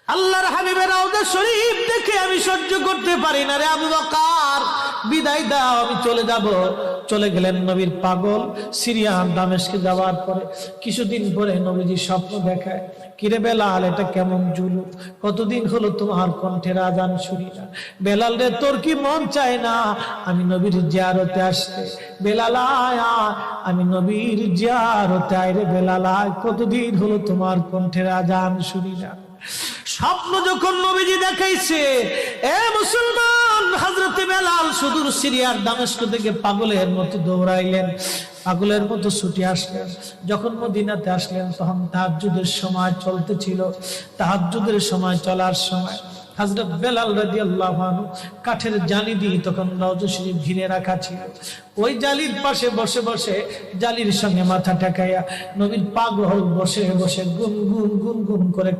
আল্লাহর হাবিবের রওজা শরীফ দেখে আমি সহ্য করতে পারি না রে আবু বকর, বিদায় দাও, আমি চলে যাব। চলে গেলেন নবীর পাগল। সিরিয়ান দামেস্কে যাওয়ার পরে কিছুদিন পরে নবীজি স্বপ্ন দেখায়, কিরে বেলাল, এটা কেমন জুলুম, কতদিন হলো তোমার কণ্ঠের আজান শুনি না। বেলাল রে, তোর কি মন চায় না আমি নবীর জিয়ারতে আসতে? বেলাল আয়, আমি নবীর জিয়ারতে আয় রে বেলাল আয়, কতদিন হলো তোমার কণ্ঠের আজান শুনি না। স্বপ্ন যখন নবীজি দেখাইছে, এ মুসলমান, হযরতে বেলাল সুদূর সিরিয়ার দামেস্ক থেকে পাগলের মতো দৌড়াইলেন, পাগলের মতো ছুটে আসলেন। যখন মদিনাতে আসলেন তখন তাহাজ্জুদের সময় চলতেছিল। তাহাজ্জুদের সময় চলার সময় হযরত বেলাল রাদিয়াল্লাহু আনহু কাঠের জালি দিয়ে তখন রওজা শরীফ ঘিরে রাখা ছিল। ওই জালির পাশে বসে বসে জালির সঙ্গে মাথা ঠেকাইয়া নবীর পাগল বসে বসে গুনগুন গুনগুন করে